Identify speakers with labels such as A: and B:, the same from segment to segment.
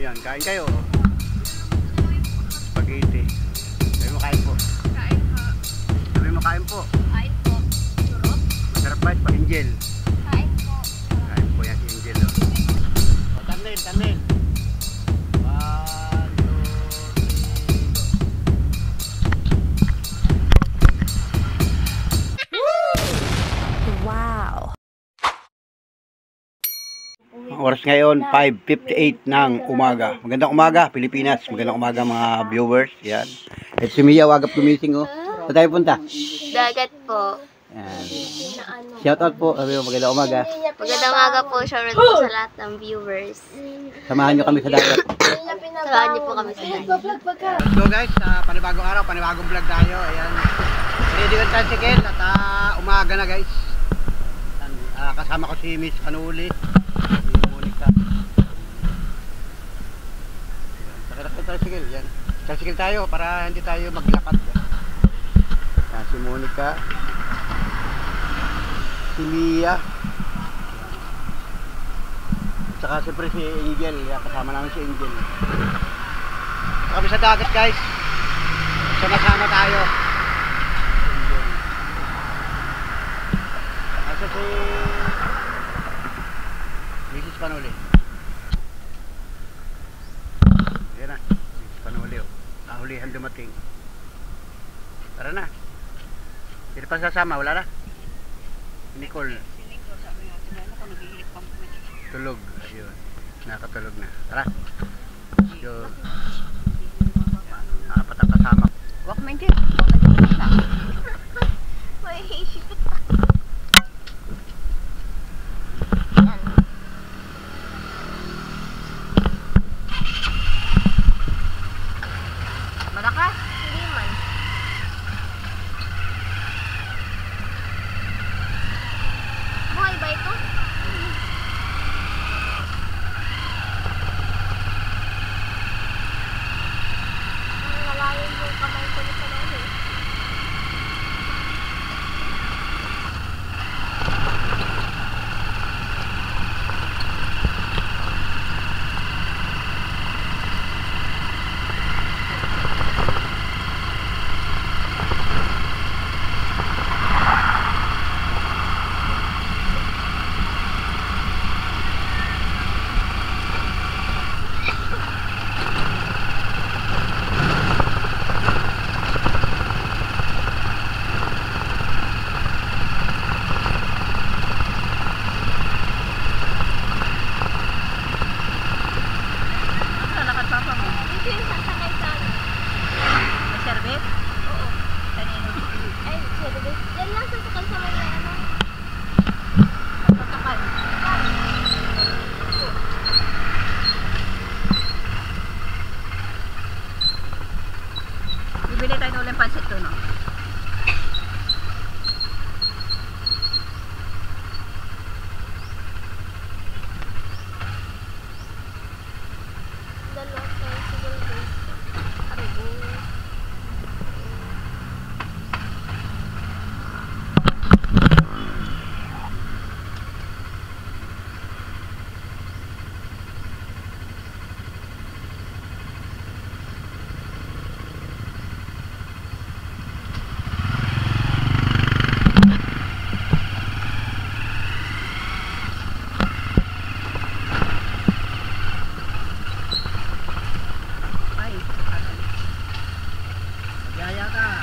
A: Ayan, kain kayo. Spaghetti. Sabi mo kain po.
B: Kain po.
A: Sabi mo kain po.
B: Kain po. Surot?
A: Masarap ba? Pa-Angel.
B: Kain po.
A: Kain po yan si Angel. O, tanlin, tanlin. 1, 2, 3, go.
B: Wow.
A: Ang oras ngayon, 5:58 ng umaga. Magandang umaga, Pilipinas. Magandang umaga mga viewers. Yan. At si Mia, wagap gumising oh. Saan tayo punta?
B: Dagat po.
A: Yan. Shout out po. Magandang umaga.
B: Magandang umaga po. Shoutout po sa lahat ng viewers.
A: Samahan nyo kami sa dagat.
B: Samahan niyo po kami sa dagat.
A: So guys, panibagong araw, panibagong vlog tayo. Ayan. Ready with tricycle at umaga na guys. Kasama ko si Miss Panuli. Si Monica. Sakit sa tricycle. Yan. Tricycle tayo para hindi tayo maglakad. Yan, si Monica. Si Mia. Saka siyempre si Angel. Yan, kasama namin si Angel. Kami sa dagat guys. Sama-sama tayo. Asa si Mrs. Panuli. Yan na, Mrs. Panuli oh. Kahulihan dumating. Tara na. Hindi pa sasama, wala na. Nicole. Tulog. Ayun. Nakatulog na. Tara. So, apat ang kasama. Wak mo hindi.
B: May isip. Malakas? Hindi man. Buhay ba ito? Nalayan yung kamay ko sa lalo.
C: Bibili tayo ng uling pansit to, no?
B: Dalawa tayo siguro guys. Arugo.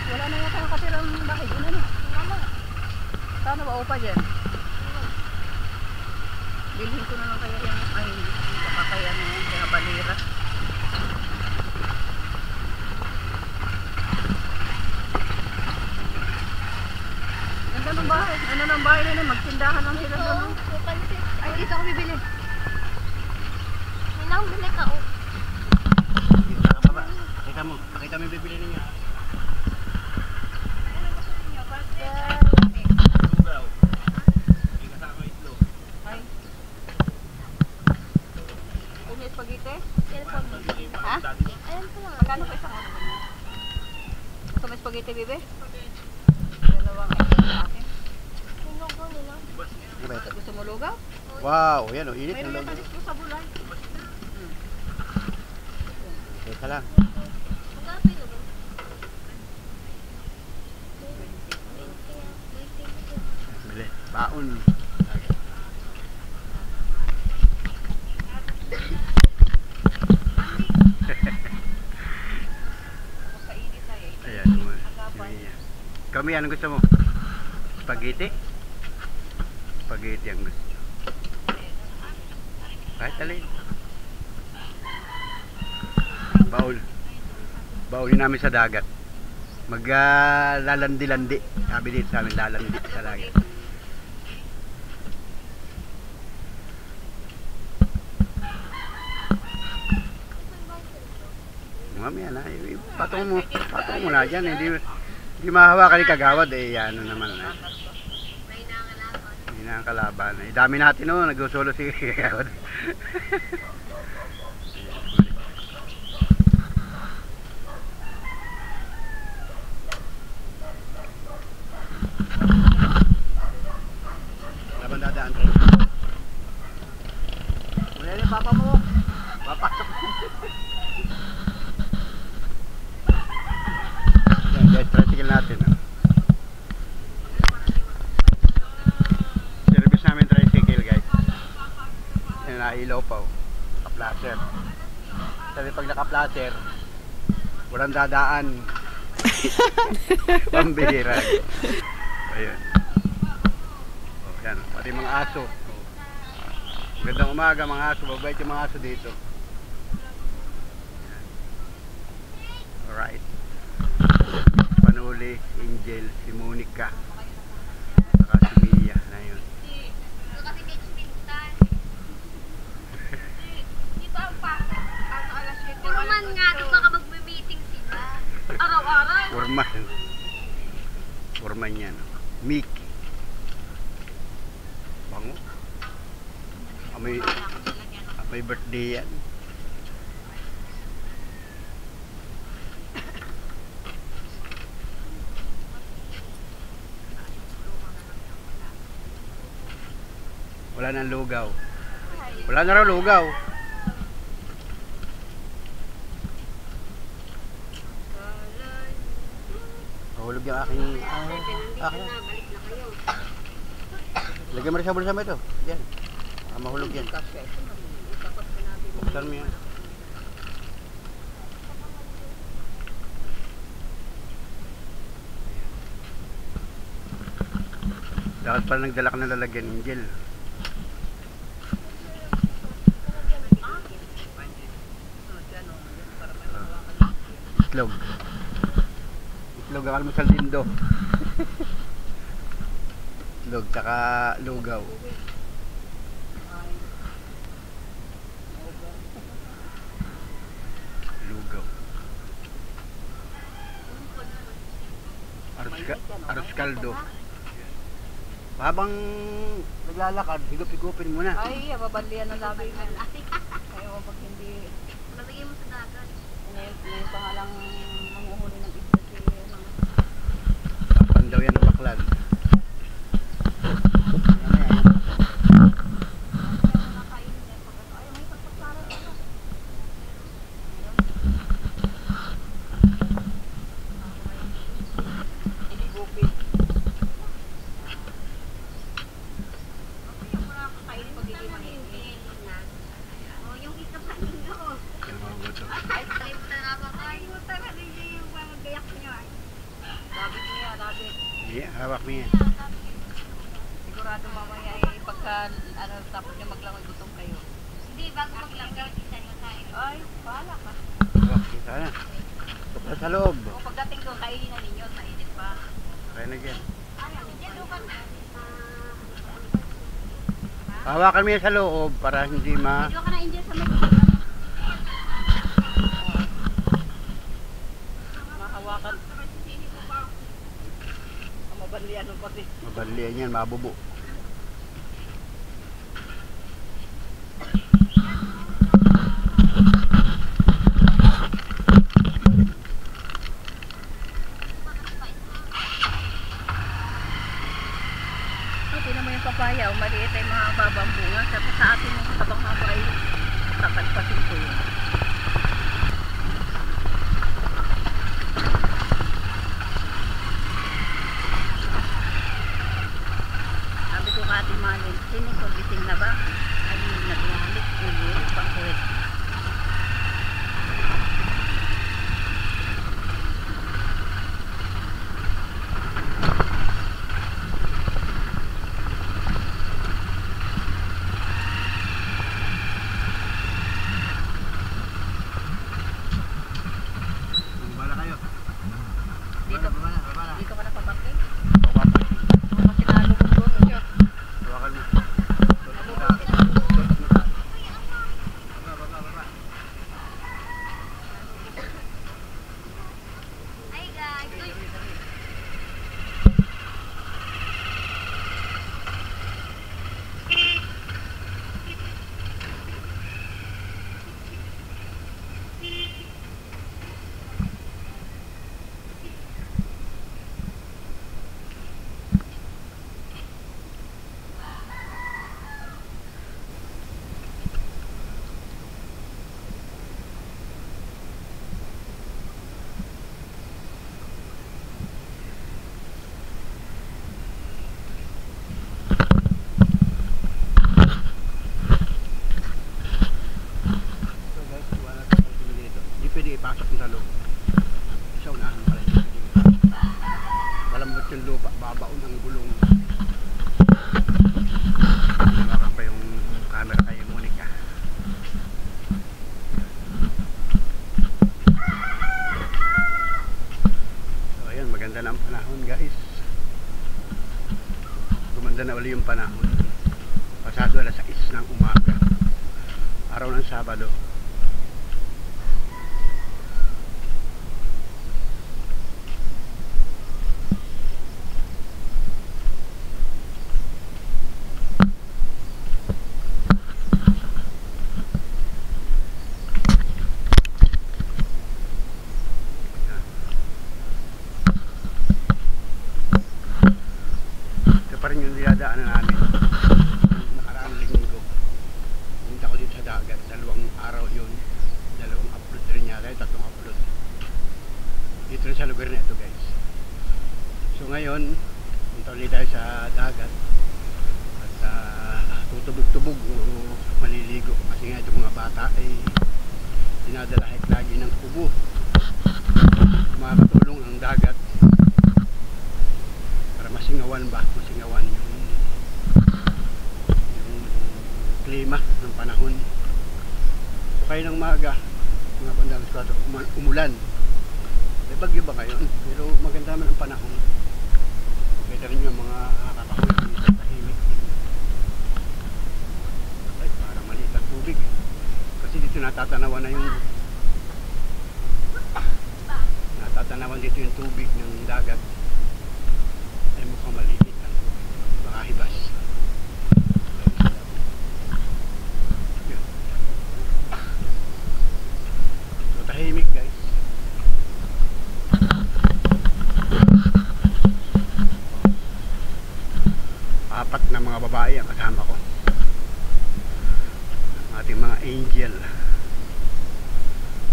C: Wala na yata nakatirang bahay. Yun ano? Paano ba upa dyan? Bilhin ko na lang kaya yan. Ay, baka kaya na yan. Kaya balira. Ganda ng bahay. Ano ng bahay na yun? Magtindahan lang sila doon. Ay, dito ako bibili.
B: May nahuli ka oh.
A: Pakita mo yung bibili ninyo.
C: Spaghetti?
B: Ha? Ayan po lang.
C: Magkano pa isang ano? Gusto mo spaghetti, bebe? Dalawang ito sa akin.
B: Sinugo nila.
C: Gusto mo lugaw?
A: Wow, yan o, init ng
C: Mayroon
A: loob.
C: yung talis ko sa bulay.
A: Isa lang.
B: Magkapin naman.
A: Bili. Baon. Ayan mo. Kami, anong gusto mo? Spaghetti? Spaghetti ang gusto. Kahit alin. Baul. Baulin namin sa dagat. Maglalandi-landi. Sabi dito sa amin, lalandi sa dagat. Mamaya na. Patong mo na dyan. Hindi mahawakan ni kagawad. Ano naman. Hindi na ang kalaban. Dami natin nagsusulo si kagawad. Laban dadaan. Wala yung papa mo. Papasok. Yan guys, tricycle natin. Service namin tricycle guys. Yan, nailaw pa. Naka-placer. Sabi pag naka-placer, walang dadaan. Pambihira. Ayun. Yan, pati mga aso. Magandang umaga mga aso. Babait yung mga aso dito. Alright. Panuli, Angel, si Monica. Saka si Mia na yun.
B: Kasi pinsan. Di ba ang pasok? Ano alas 7? Purman nga, di ba ka mag-meeting sila? Araw-araw.
A: Forman. Forman yan. Mickey. Bango. May birthday yan. Wala nang lugaw. Wala na raw lugaw. Mahulog yung aking... akin. Lagyan mo rin sa bulsa mo ito. Yan. Mahulog yan. Buksan mo yan. Dapat pala nagdala ka ng lalagyan, Angel. Itlog. Itlog ang almusal dindo. Itlog, tsaka lugaw. Lugaw. Arroz caldo. Habang naglalakad, higup-higupin muna.
C: Ay, mabalian ng labi mo. Kaya pag hindi...
B: Nalagay mo sa dagat.
C: Ngayon pa nga lang manguhuli ng isda si...
A: Tapan daw yan ng baklan. Yeah, hawak mo yan.
C: Sigurado mamaya pagka tapos niya maglangoy gutom kayo.
B: Hindi, bago maglanggay, isa niyo tayo.
C: Ay, bahala ka.
A: Hawak mo sana. Tukla sa loob.
C: O pagdating doon, kainin na ninyo, mainit pa.
A: Kaya na dyan.
B: Diyan lupan na.
A: Hawakan mo yan sa loob para hindi
B: Medyo ka na Indian sa may
C: mahawakan. Mabalian mo pati.
A: mabalian yan, mabubo.
C: Tingnan mo yung papaya, maliit ay mga babang bunga. Sa atin yung habang-haba ay takalpasin ko yun.
A: pasok ng loob. Sa unahan pala yung malambot yung lupa, babaon ang gulong. Nawakan pa yung camera kay Monica. So ayan, maganda na ang panahon guys. Gumanda na uli yung panahon. Pasado alas 6 ng umaga, araw ng Sabado. Ito pa rin yung dinadaanan namin. Nakaraang linggo pumunta ko dito sa dagat, 2 araw yun, 2 upload rin yata, 3 upload dito rin sa lugar na ito guys. So ngayon punta ulit tayo sa dagat at tutubog-tubog o maliligo kasi nga itong mga bata ay dinadalahik lagi ng kubo. Makakatulong ang dagat para masingawan yung klima ng panahon. So kayo ng maga, mga bandang squad, umulan. May bagyo ba ngayon? Pero maganda naman ang panahon. Kita rin yung mga kakahoy sa tahimik. Ay, parang maliit ang tubig. Kasi dito natatanawan na yung dito yung tubig ng dagat. Ay mukhang maliit ang tubig. Baka hibas. So tahimik guys. Apat na mga babae ang kasama ko. Ang ating mga angel.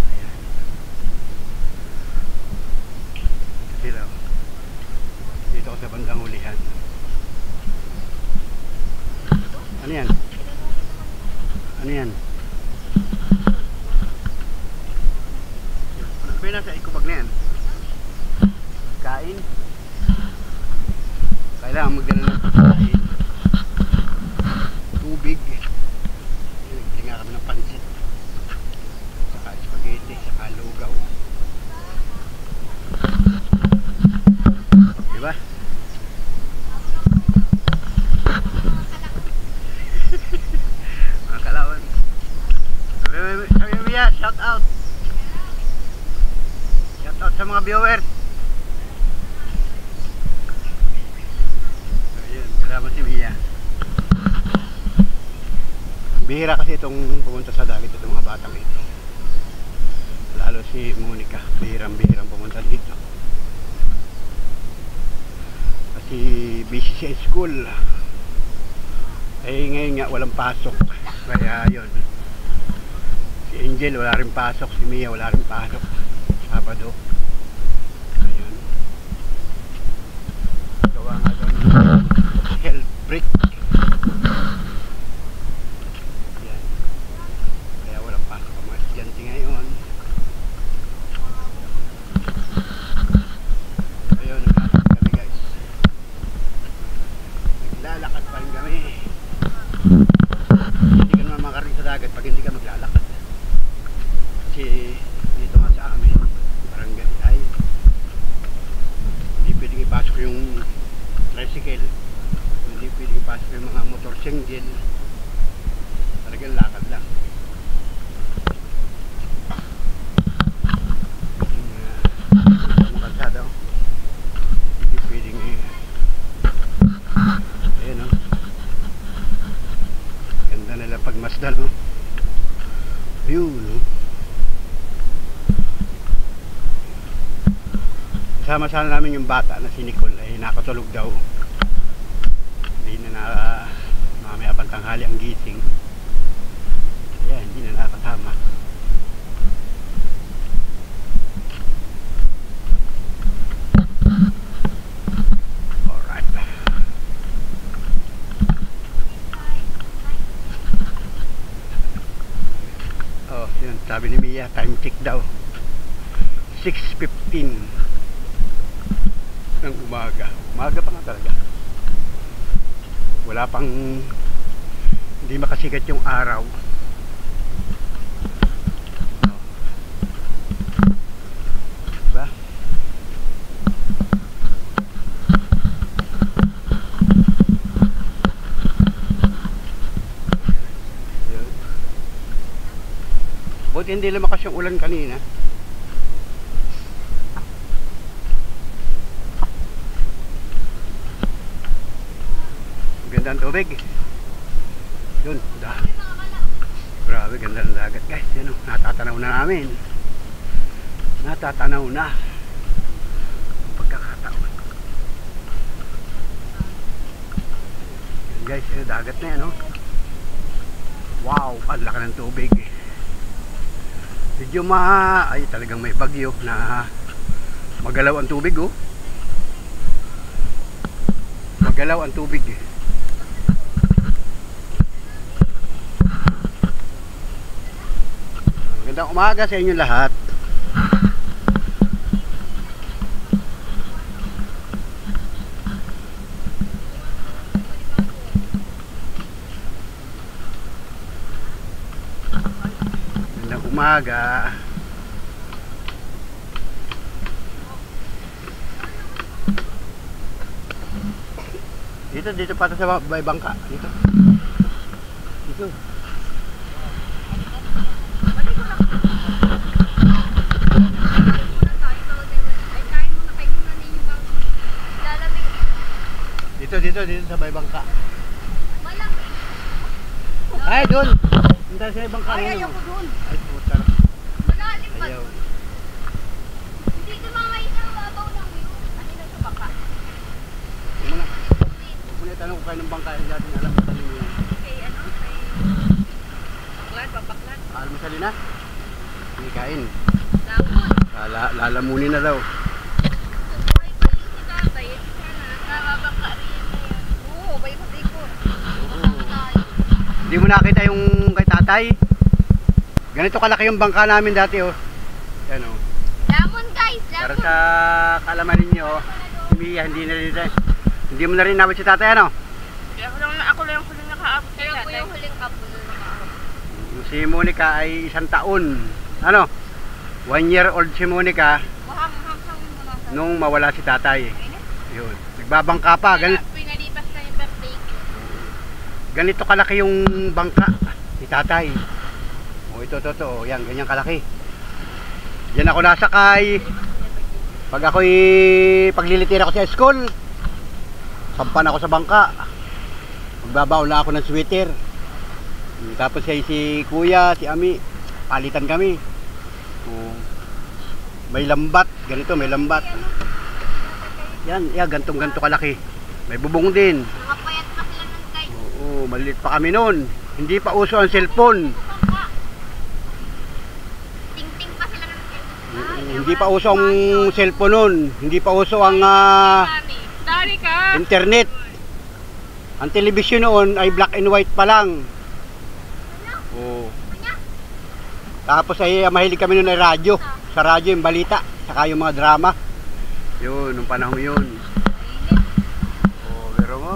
A: Ayan. Sila. Dito ako sa bandang hulihan. Ano yan? Ano yan? Ano ba yun nasa ikubag na yan? Kain? Kailangan magdala ng pagkain, tubig. Bili nga kami ng pansit, saka spaghetti, saka lugaw. Diba? Mga kalawan. Sabi mo ya, shout out. Shout out sa mga viewers. Kasama si Mia. Bihira kasi itong pumunta sa dagat itong mga batang ito. Lalo si Monica, bihirang pumunta dito. Kasi busy siya school. Eh ngayon nga walang pasok. Kaya yun. Si Angel wala rin pasok, si Mia wala rin pasok. Sabado. Ayun. Gawa nga doon health break. Yan. Kaya walang pasok ang mga estudyante ngayon. Ayun, naglalakad kami guys. Naglalakad pa rin kami. Hindi ka naman makarating sa dagat pag hindi ka maglalakad. Kasi dito nga sa amin, barangay ay hindi pwedeng ipasok yung tricycle. Hindi pwedeng ipasok yung mga motor single. Talagang lakad lang. Yung kalsada hindi pwedeng ayan o. Ganda nila pagmasdal o. View no. Kasama sana namin yung bata na si Nicole ay nakatulog daw. Hindi na mamaya pang tanghali ang gising. Kaya hindi na nakakasama. Alright. Oh, yun, sabi ni Mia, time check daw. 6:15 ng umaga. Umaga pa nga talaga. Wala pang, hindi makasikat yung araw. Diba? Yun. Buti hindi lumakas yung ulan kanina. Ganda ang tubig. Yun, grabe, ganda ng dagat guys. Yan o, natatanaw na namin. Natatanaw na ang pagkakataon. Yan guys, yung dagat na yan o. Wow, ang laki ng tubig. Medyo ay talagang may bagyo na magalaw ang tubig o. Magalaw ang tubig eh. Magandang umaga sa inyo lahat. Magandang umaga. Dito pa sa may bangka. Dito. Dito. Dito sa may bangka. Ay, doon. Hindi sa ibang bangka.
C: Ay, ayoko doon.
A: Ay, putar.
B: Malalim pa.
A: Ayaw.
B: Hindi ko mamay na babaw ng view. Ano na sa baka?
A: Huwag mo na itanong ko kayo ng bangka. Hindi natin alam kung saan yun.
B: Kay ano? Kay baklan, babaklan.
A: Almusali na? Hindi kain.
B: Lamon.
A: Lalamunin na daw.
B: Buhay pa yung si tatay. Sana nakababaka rin na yan. Oo, baikot-ikot.
A: Hindi mo nakita yung kay tatay? Ganito kalaki yung bangka namin dati oh. Yan oh.
B: Lamon guys,
A: Para
B: lamon.
A: sa kalaman ninyo, si Mia hindi na rin. Hindi mo na rin nabot si tatay ano?
C: Ako lang yung huling nakaabot sa
B: Kaya po
C: tatay.
B: yung huling kapo na nakaabot.
A: Si Monica ay 1 taon. Ano? 1 year old si Monica
B: Mahang-hang mo na sa...
A: nung mawala si tatay. Yun. Nagbabangka pa.
B: Pinalipas na yung birthday ko.
A: Ganito kalaki yung bangka ni tatay. O ito, totoo. Yan, ganyan kalaki. Yan ako nasakay. Pag ako'y paglilitin ako sa school, sampan ako sa bangka. Magbabaon na ako ng sweater. Tapos si kuya, si Ami, palitan kami. O, may lambat. Ganito, may lambat. Yan, gantong-ganto kalaki. May bubong din.
B: Mga payat pa sila nun guys.
A: Oo, maliit pa kami noon. Hindi pa uso ang cellphone.
B: Ting-ting pa sila nun guys.
A: Hindi pa uso ang cellphone noon. Hindi pa uso ang
C: Dari ka!
A: internet. Ang television noon ay black and white pa lang. Oo. Tapos ay mahilig kami noon ay radyo. Sa radyo yung balita, saka yung mga drama. Yun, nung panahon yun. Oo, pero mo.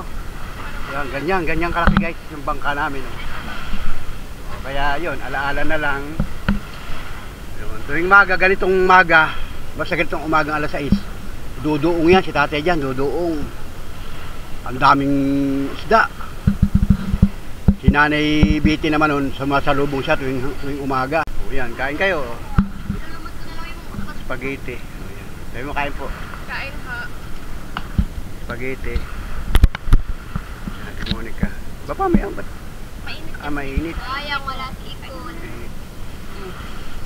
A: Yan, ganyan kalaki guys yung bangka namin. Oh. Kaya yun, alaala na lang. Yun, tuwing maga, ganitong maga, basta ganitong umagang alas 6, duduong yan, si tatay dyan, duduong. Ang daming isda. Si Nanay Biti naman nun, sumasalubong siya tuwing umaga. O yan, kain kayo.
B: Nalumot ko na lang yung
A: Spaghetti. O yan. Sabi mo kain po.
C: Kain ha.
A: Spaghetti. Yan, si Monica. Bapa, may ang ba't?
B: mainit.
A: Mainit.
B: Sayang, wala si Ikon.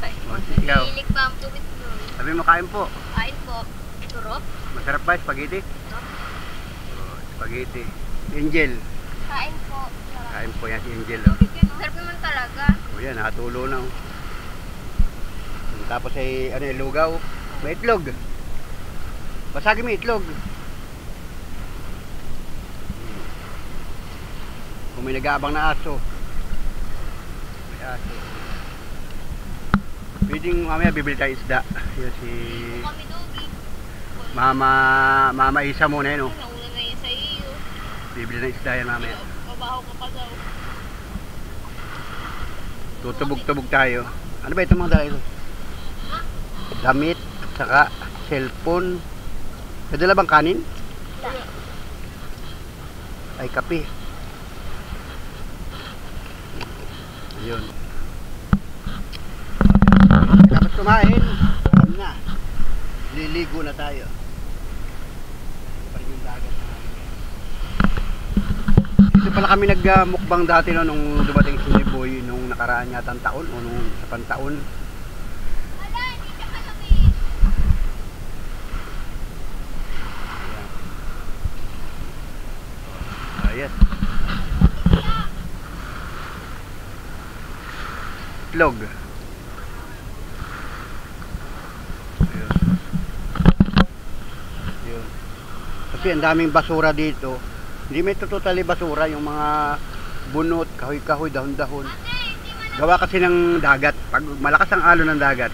A: O, ikaw.
B: Hilig pa ang tubig ko.
A: Sabi mo kain po.
B: Kain po. Turop.
A: Masarap ba spaghetti? O, spaghetti. Angel.
B: Kain po. Sarap.
A: Kain po yan si Angel. O,
B: Sarap naman talaga.
A: o yan, nakatulo na. O. Tapos ay, ano yung lugaw? May itlog. Basagin mo itlog. Kung may nag-aabang na aso. May aso. Pwedeng mamaya bibili tayo isda. Yun si
B: Kami dogi.
A: Mama Isa muna yun, oh.
B: Nauna na yun sa iyo.
A: Bibili ng isda yan mamaya.
B: Mabaho ka pa daw.
A: Tutubog-tubog tayo. Ano ba itong mga dala ito? Damit, saka cellphone. May dala bang kanin? Ay, kape. Ayun. Tapos kumain. Alam na. Liligo na tayo. Ito pa rin yung dagat na namin. Dito pala kami nagmukbang dati no, nung dumating si Boy nung nakaraan yata ang taon o nung sa pantaon. Ayan. Itlog. Ayun. Ayun. Kasi ang daming basura dito. Hindi may totally basura, yung mga bunot, kahoy-kahoy, dahon-dahon. Gawa kasi ng dagat. Pag malakas ang alon ng dagat,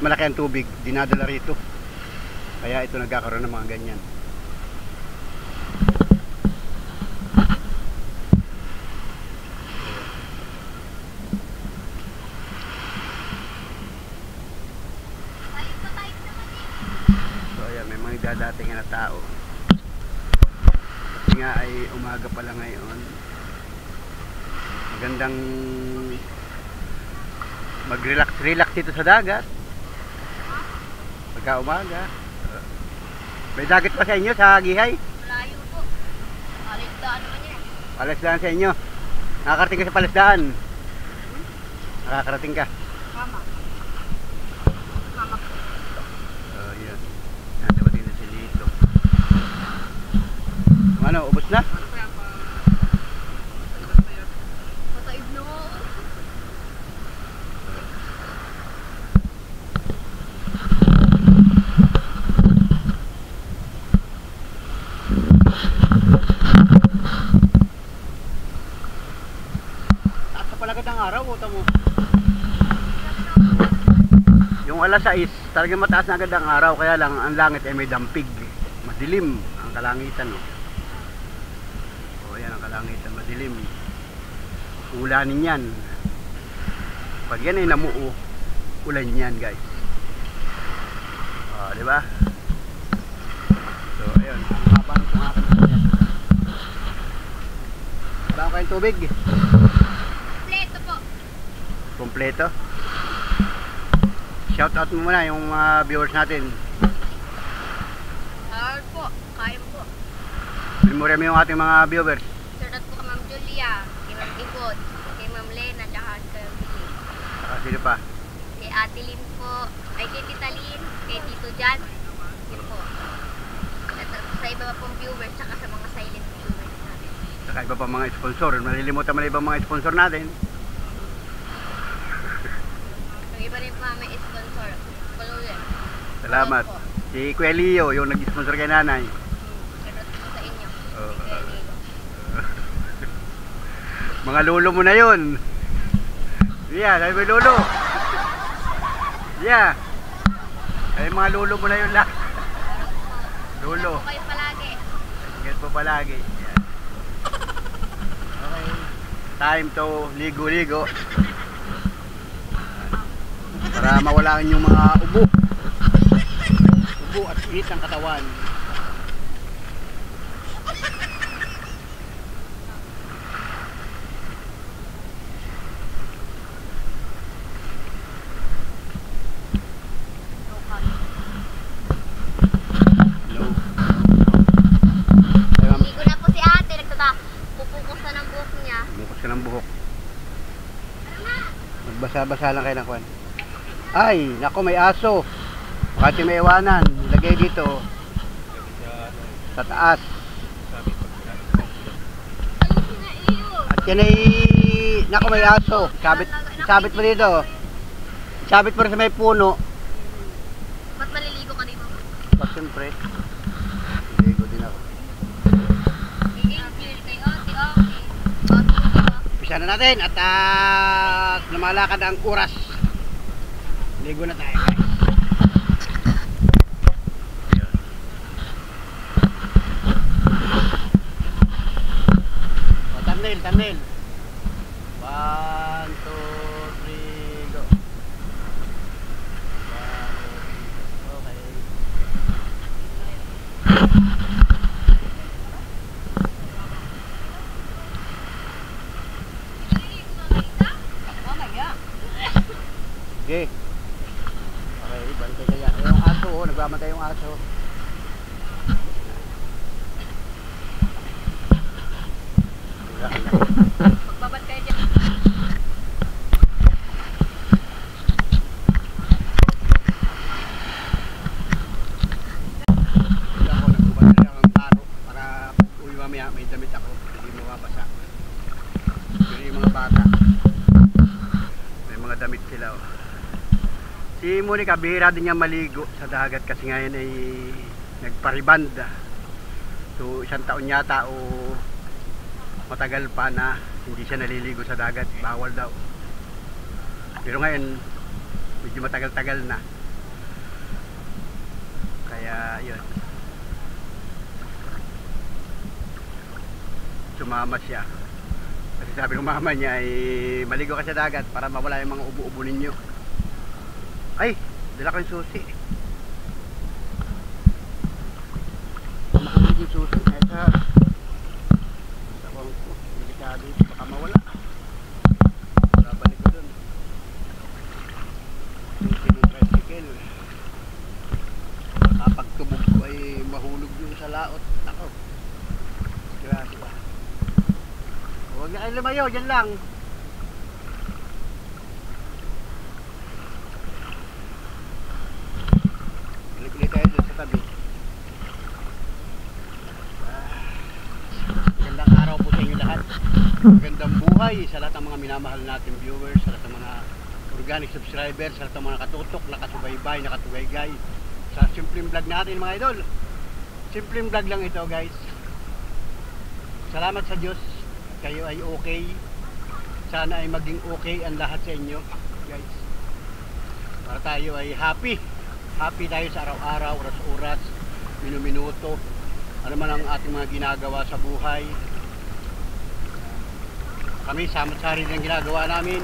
A: malaki ang tubig, dinadala rito. Kaya ito nagkakaroon ng mga ganyan. So ayan, may mga dadating na tao. Kasi nga ay umaga pala ngayon. Magandang mag-relax dito sa dagat. Pagka umaga. May dagat pa sa inyo sa Gihay?
B: Malayo po. Palisdaan naman yan.
A: Palisdaan sa inyo. Nakakarating ka sa Palisdaan. Nakakarating ka.
C: Mama. Mama po.
A: Yun. Nadabating na si Lito. Ano, ubos na?
B: Pataib na ako.
A: Taas sa palagad ng araw, uta mo. Yung alas 6, talagang mataas na agad ang araw, kaya lang ang langit ay may dampig. Madilim ang kalangitan. O, yan ang kalangitan, madilim. Ulanin yan. Pag yan ay namuo, ulan yan, guys. O, di ba? So, ayun. Ang haba ng tumakan yan. Wala kayong tubig?
B: Kompleto po.
A: Kompleto? Shoutout mo muna yung mga viewers natin.
B: Hard po. Kaya po.
A: Memorya mo yung ating mga viewers.
B: Shoutout po kay Ma'am Julia, kay Ma'am Ibot, kay Ma'am Lena, tsaka kay Billy.
A: Saka sino pa?
B: Kay Ate Lynn po, ay kay Tita Lynn, kay Tito Jan. Yun po. At sa iba pa pong viewers, tsaka sa mga silent viewers natin.
A: Saka iba pa mga sponsor. Malilimutan mo na ibang mga sponsor natin.
B: Yung iba rin pa may sponsor. Follow yan.
A: Salamat. Si Kuya Leo, yung nag-sponsor kay nanay.
B: Shoutout po sa inyo.
A: Oo.
B: Kay Lilo.
A: Mga lolo mo na yun. Yeah, sabi mo yung lolo. Yeah. Ay mga lolo mo na yun lahat. Lolo.
B: Po kayo palagi.
A: Ingat po palagi. Yan. Okay. Time to ligo-ligo. Para mawala yung mga ubo. Ubo at init ng katawan. Hello. Ayun,
B: Ligo na po si ate. Pupukos na ng buhok niya.
A: bukas ka ng buhok. Magbasa-basa lang kayo ng kwan. Ay, nako may aso. Bakit may iwanan? Lagay dito. Sa taas.
B: Ayusin na iyo.
A: At yan ay, nako may aso. Sabit mo dito. Sabit mo rin sa may puno.
B: Ba't maliligo ka dito?
A: Pag siyempre, ligo din ako.
B: I-enjoy kay ate, okay. Ba't mo ba?
A: Umpisa na natin at lumalakad ang oras. Ligo na tayo guys. O, thumbnail, thumbnail. 1, 2, 3, go. Okay. Okay. Okay, bantay kaya. Yung aso, oh, nagbabantay yung aso.
C: Magbabad kayo dyan.
A: Ako, nagbabantay ako ng paro para uwi mamaya may damit ako. Hindi mababasa. Pero yung mga bata, may mga damit sila. Oh. Si Monica, bihira din niya maligo sa dagat kasi ngayon ay nagpariband. So, 1 taon yata o matagal pa na hindi siya naliligo sa dagat. Bawal daw. Pero ngayon, medyo matagal-tagal na. Kaya, yun. Sumama siya. Kasi sabi ng mama niya ay maligo ka sa dagat para mawala yung mga ubo-ubo ninyo. Ay, dala ko yung susi. Makulig yung susi na isa. Tawang ko, delikado ito, baka mawala. Babalik ko dun. Susi ng tricycle. Kapag tubog ko ay mahulog yung sa laot. Ako. Grabe ba? Huwag na kayo lumayo, dyan lang. Balik tayo dun sa tabi. Magandang araw po sa inyo lahat. Magandang buhay sa lahat ng mga minamahal natin viewers, sa lahat ng mga organic subscribers, sa lahat ng mga nakatutok, nakasubaybay, nakatugaygay sa simpleng vlog natin mga idol. Simpleng vlog lang ito guys. Salamat sa Diyos, kayo ay okay. Sana ay maging okay ang lahat sa inyo guys. Para tayo ay happy. Happy tayo sa araw-araw, oras-oras, minuminuto. Ano man ang ating mga ginagawa sa buhay. Kami samot-sari ng ginagawa namin.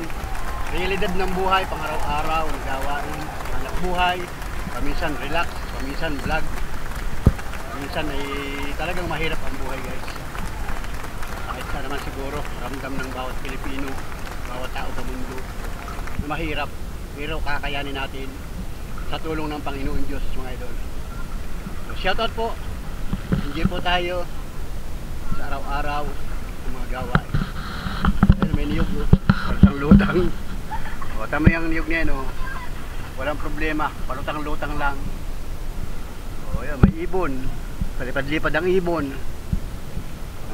A: Realidad ng buhay, pang araw-araw, nagawain, anak buhay. Paminsan relax, paminsan vlog. Paminsan ay talagang mahirap ang buhay guys. Kahit sa naman siguro, ramdam ng bawat Pilipino, bawat tao sa mundo, na mahirap. Pero kakayanin natin sa tulong ng Panginoon Diyos mga idol. So, shoutout po. Enjoy po tayo sa araw-araw ng mga gawain. Ayun, may niyog o. Palutang lutang. O, tama yung niyog niya no. Walang problema. Palutang-lutang lang. O, yun, may ibon. Palipad-lipad ang ibon.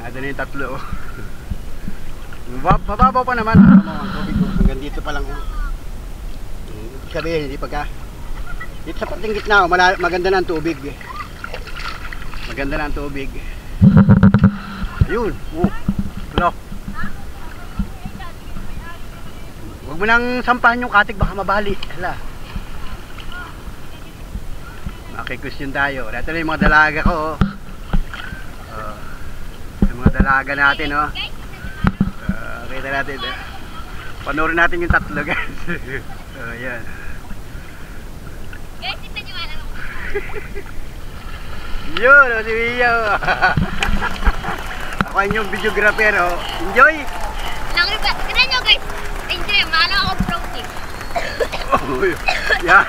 A: Nada na yung tatlo. Mababaw pa naman. Ang tubig ko. Hanggang dito pa lang. Sabihin, hindi pagka. Dito sa pating gitna, maganda na ang tubig. Maganda na ang tubig. Ayun. Hello. Huwag mo nang sampahan yung katig, baka mabali. Hala. Makikustyon tayo. Dito na yung mga dalaga ko. Yung mga dalaga natin. Kita natin. Panoorin natin yung tatlo guys. Ayan.
B: Guys, ito nyo alam ako.
A: Yun, si Mia. Ako yung videographer. Enjoy!
B: Tignan nyo guys. Enjoy. Mahala ako floating.
A: Yeah.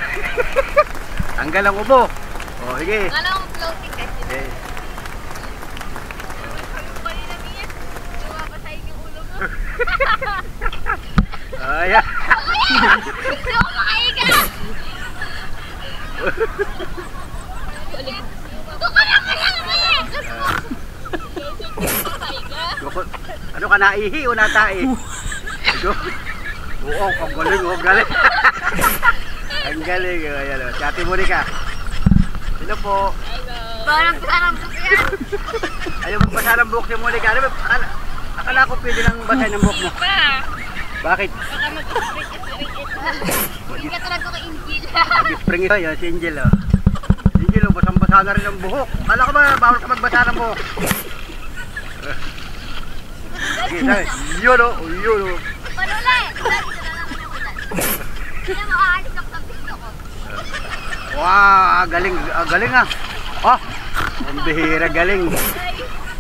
A: Tanggal ang ubo. Sige.
B: Mahala ako floating guys.
A: Okay.
B: Kanina Mia, lumapasahin yung ulo mo.
A: Yeah.
B: Hindi ako makahiga. Buko na ka lang, Mia.
A: Ano ka, naihi o natai? Oo, ang galing, ang galing. Ang galing. Ayan, si Ate Monica. Sino po?
B: Parang yan.
A: Ayaw magbasa ng buhok si Monica. Akala ko pwede nang basahin ng buhok mo. Bakit?
B: Baka mag-straight ito. Hindi ka tulad ko kay Angel.
A: Nag-spring ito, yun si Angel oh. Si Angel oh, basang-basa na rin ang buhok. Kala ko ba, bawal ka magbasa ng buhok. Sige, dahil. Yun oh, yun oh.
B: Panulay! Hindi na makaalis ako sa pisto ko.
A: Wow, galing, galing ah. Oh, ang bihira, galing.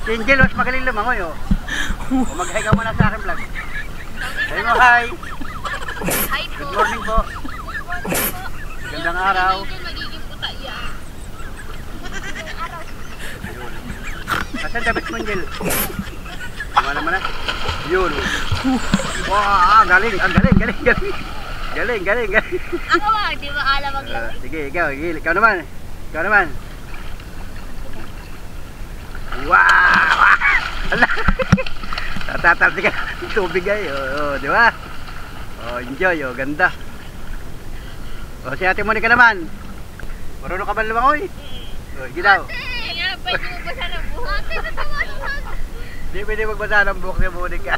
A: Si Angel, mas magaling lumangoy oh. O, mag-hi ka muna sa akin vlog. Say mo hi.
B: Hi po.
A: Good morning po. Gandang araw.
B: Angel, magiging puta yan.
A: Asan damit mo, Angel? Tama naman na. Yun. Wow, galing. Ang galing, galing, galing. Galing, galing, galing.
B: Ako ba? Di ba alam ang
A: Sige, ikaw. Ikaw naman. Ikaw naman. Wow! Ala! Tatatalsi ka ng tubig ay. Oh, di ba? Oh, enjoy. Oh, ganda. Oh, si Ate Monica naman. Marunong ka ba lumangoy? Oh, ginaw.
B: Nga, pwede mo basa ng buhok. Ate, natawasan.
A: Hindi pwede magbasa ng buhok ni Monica.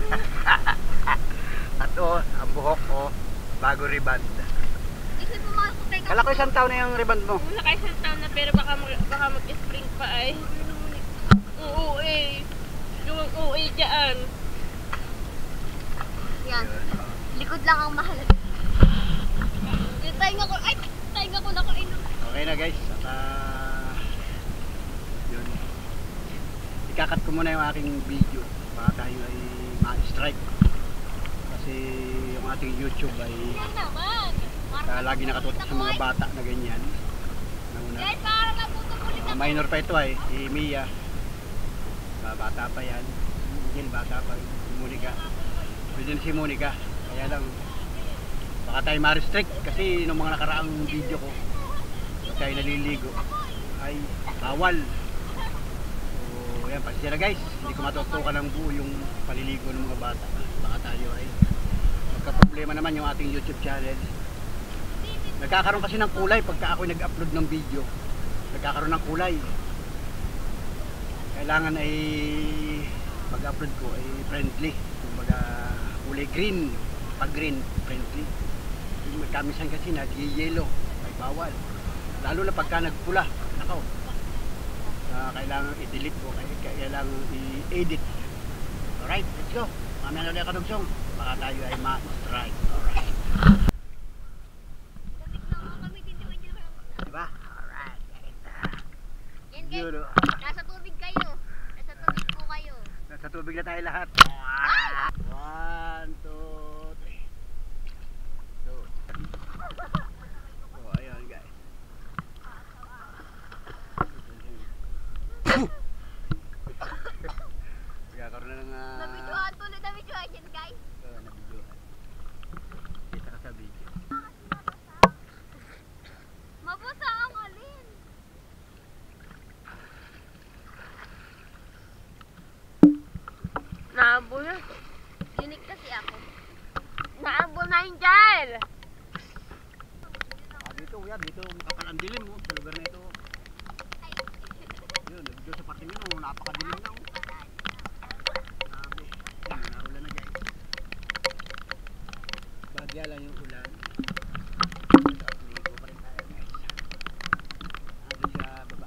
A: At oh, ang buhok oh, bago riband.
B: Isip mo makakutay ka.
A: Kala ko isang taon na yung riband mo.
C: Wala kayo isang taon na pero baka mag-spring pa ay. Oo eh. Yung OA dyan.
B: Yan. Likod lang ang mahalaga. Yung tainga ko, ay! Tainga ko nakainom.
A: Okay na guys. Yun. Ikakat ko muna yung aking video. Baka tayo ay ma-strike. Kasi yung ating YouTube ay
B: Yan naman.
A: lagi nakatutok sa mga bata na ganyan. Nauna.
B: Guys, parang naputupulit ako.
A: Minor pa ito ay, si Mia. Bata pa yan. Angel, bata pa. Si Monica. Pwede na si Monica. Kaya lang, baka tayo ma-restrict kasi nung mga nakaraang video ko, pag tayo naliligo, ay bawal. So, yan, pasensya na guys. Hindi ko matutukan ng buo yung paliligo ng mga bata. Baka tayo ay magka-problema naman yung ating YouTube channel. Nagkakaroon kasi ng kulay pagka ako nag-upload ng video. Nagkakaroon ng kulay. Kailangan ay pag-upload ko ay friendly. Kumbaga kulay green. Pag green, friendly. Yung kamisan kasi nag-yellow. Ay bawal. Lalo na pagka nagpula. Nakaw. Kailangan i-delete ko. Kailangan i-edit. Alright, let's go. Mamaya na ulit ka dugsong. Baka tayo ay ma-strike. Alright. Diba? Alright.
B: Yan guys,
A: Yun, oh.
B: nasa tubig kayo. Nasa tubig po kayo.
A: Nasa tubig na tayo lahat. 1, 2, 3. Oh, ayun guys. Kakaroon na ng
B: Nabidyohan tuloy, nabidyohan yan guys.
A: nabidyohan. Kita ka sa video.
B: Mabasa ang alin.
C: Naabo na.
B: Unique kasi ako.
C: Naabo na yung dyan.
A: Dito, yan. Dito kapal ang dilim mo. Sa lugar na ito. Yun, dito sa patingin mo. Napakadilim na. Grabe. Yan, narulan na guys. Bagya lang yung ulan. Ligo pa rin tayo guys. Ando sa baba.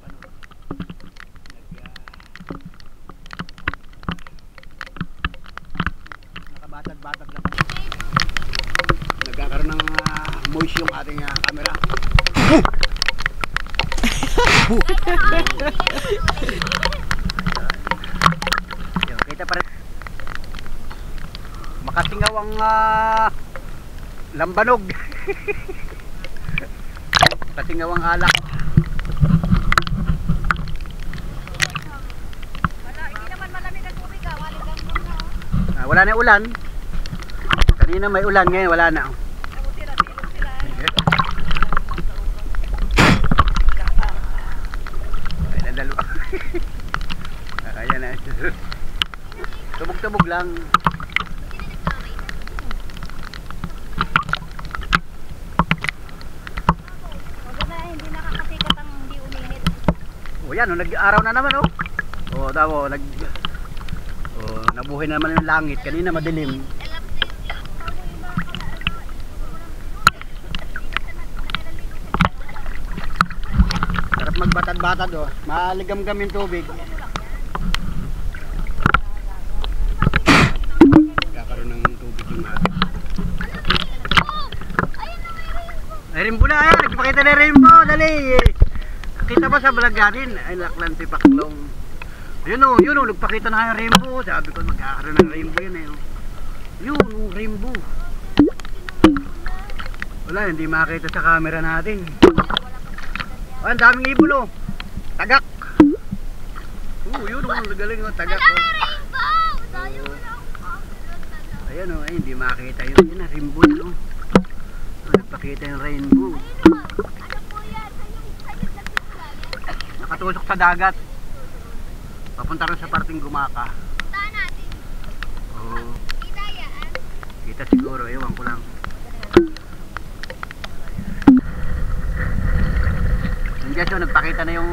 A: Ano? Nakabatag-batag lang. Nagkakaroon ng moist yung ating camera. Yun, kita pa rin. Makasingaw ang lambanog. Makasingaw ang alak.
C: Hindi naman malamig ang tubig ah. Walang ganun na.
A: Wala na ulan. Kanina may ulan, ngayon wala na.
C: Silog sila.
A: Ay, nadalo. Ayan na. Tubog-tubog lang.
C: Huwag na hindi nakakasikat ang hindi uminit.
A: O yan, nag-araw na naman oh. O, tamo, nabuhay na naman yung langit. Kanina madilim. Ang batad-batad oh. Maligam-gam yung tubig. Kakaroon ng tubig yung ay, rainbow na yan! Nagpakita na rainbow! Dali! Kita ba sa vlog natin? Ay, laklan si Paklong. Yun o, nagpakita na yung rainbow. Sabi ko, magkakaroon ng rainbow yun eh. Yun, yung rainbow. Wala, hindi makita sa camera natin. Oh, ang daming ibon oh. Tagak. Yun oh, nagaling oh, tagak oh. Ayan oh, ay, hindi makita yun. Yun na, rainbow yun oh. Nagpakita yung rainbow. Nakatusok sa dagat. Papunta rin sa parting Gumaka.
B: Puntahan natin.
A: Oo.
B: Kita yan.
A: Kita siguro, ewan ko lang. Yung guys, nagpakita na yung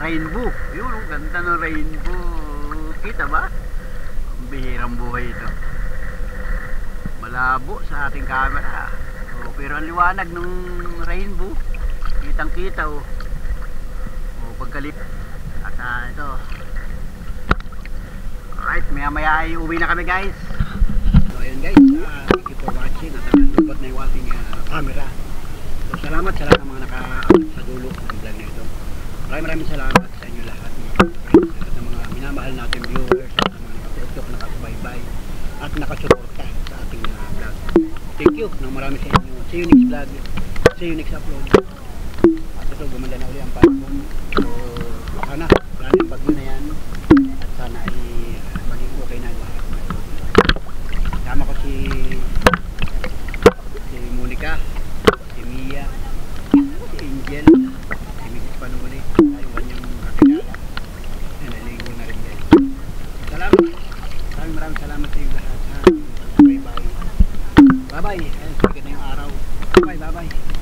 A: rainbow. Yun, ang ganda ng rainbow. Kita ba? Ang bihirang buhay ito. Malabo sa ating camera. Pero ang liwanag ng rainbow. Kitang kita oh. Pagkalip. At ito. Alright, maya ay uwi na kami guys. So ayun guys, thank you for watching. At lupot na yung ating camera. So salamat sa lahat ng mga naka-out sa dulo ng vlog na ito. Maraming salamat sa inyo lahat. At ng mga minamahal natin viewers. At ng mga nakatutok, nakasubaybay. At nakasuporta sa ating vlog. Thank you ng marami sa inyo. See you next vlog. See you next upload. At ito, gumanda na uli ang panahon. So, sana, wala yung bagyo na yan. At sana ay maging okay na lahat. Kasama ko si Monica, si Mia, si Angel, si Mrs. Panuli. Ay, kanyang kakilala. Naligo na rin guys. Salamat. Maraming salamat sa inyo lahat. Bye bye. Bye bye. Ayun, sikat na yung araw. Bye bye.